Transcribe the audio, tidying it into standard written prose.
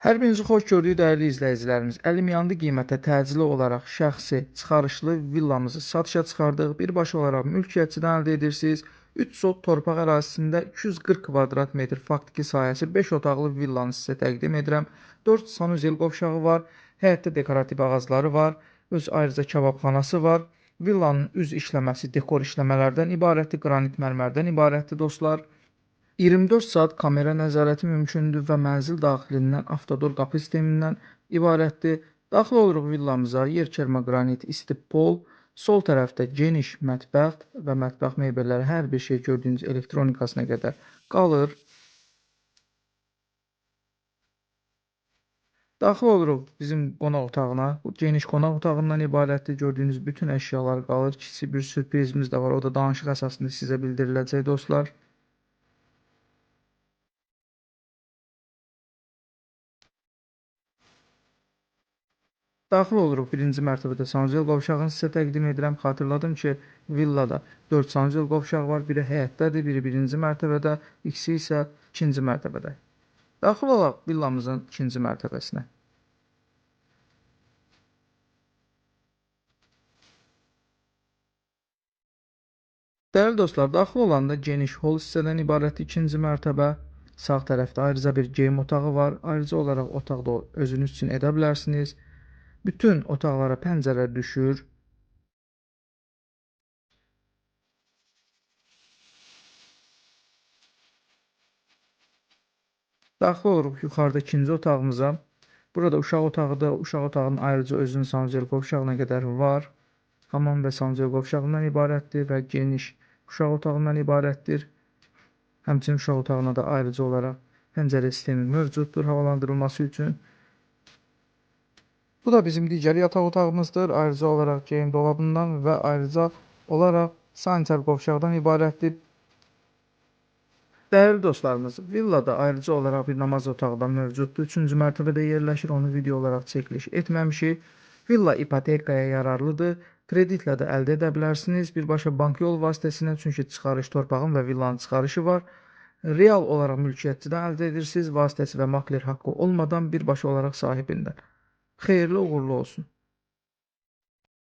Hər birinizi xoş gördük dəyərli izləyicilərimiz. Əlim yandı qiymətə təcili olaraq şəxsi çıxarışlı villamızı satışa çıxardıq. Birbaşa olaraq mülkiyyətçidən əldə edirsiniz. 3 sot torpaq ərazisində 240 kvadrat metr faktiki sahəsi 5 otaqlı villanı sizə təqdim edirəm. 4 sanuzel qovşağı var. Həyətdə dekorativ ağacları var. Öz ayrıca kababxanası var. Villanın üz işləməsi dekor işləmələrdən ibarətdir. Qranit mərmərdən ibarətdir dostlar. 24 saat kamera nəzarəti mümkündür və mənzil daxilindən avtodor qapı sistemindən ibarətdir. Daxil oluruq villamıza, yerkərmə qranit isti pol, sol tərəfdə geniş mətbəx və mətbəx mebelləri, hər bir şey gördüyünüz elektronikasına qədər qalır. Daxil oluruq bizim qonaq otağına. Bu geniş qonaq otağından ibarətdir. Gördüyünüz bütün əşyalar qalır. Kiçik bir sürprizimiz də var. O da danışıq əsasında sizə bildiriləcək dostlar. Daxil oluruq birinci mərtəbədə sanuzel qovşağını sizə təqdim edirəm. Xatırladım ki, villada 4 sanuzel qovşaq var. Biri həyətdədir, biri birinci mərtəbədə, ikisi isə ikinci mərtəbədə. Daxil olaq villamızın ikinci mərtəbəsinə. Dəyərli dostlar, daxil olanda geniş hol hissədən ibarət ikinci mərtəbə. Sağ tərəfdə ayrıca bir geyim otağı var. Ayrıca olaraq otaqda özünüz üçün edə bilərsiniz. Bütün otaqlara pəncərə düşür. Daxil oluruq yuxarıda ikinci otağımıza. Burada uşaq otağıdır. Uşaq otağının ayrıca özünün sanuzel qovşağına qədər var. Hamam və sanuzel qovşağından ibarətdir və geniş uşaq otağından ibarətdir. Həmçinin uşaq otağına da ayrıca olaraq pəncərə sistemi mövcuddur havalandırılması üçün. Bu da bizim digər yataq otağımızdır. Ayrıca olaraq geyim dolabından və ayrıca olaraq sanitar qovşaqdan ibarətdir. Dəyərli dostlarımız, villada ayrıca olaraq bir namaz otağı da mövcuddur. 3-cü mərtəbədə yerləşir. Onu video olaraq çəkiliş etməmişik. Villa ipotekaya yararlıdır. Kreditlə də əldə edə bilərsiniz. Birbaşa bank yolu vasitəsilə, çünki çıxarış torpağın və villanın çıxarışı var. Real olaraq mülkiyyətçidən əldə edirsiniz. Vasitəçi və makler haqqı olmadan birbaşa olaraq sahibindən. Xeyirli uğurlu olsun.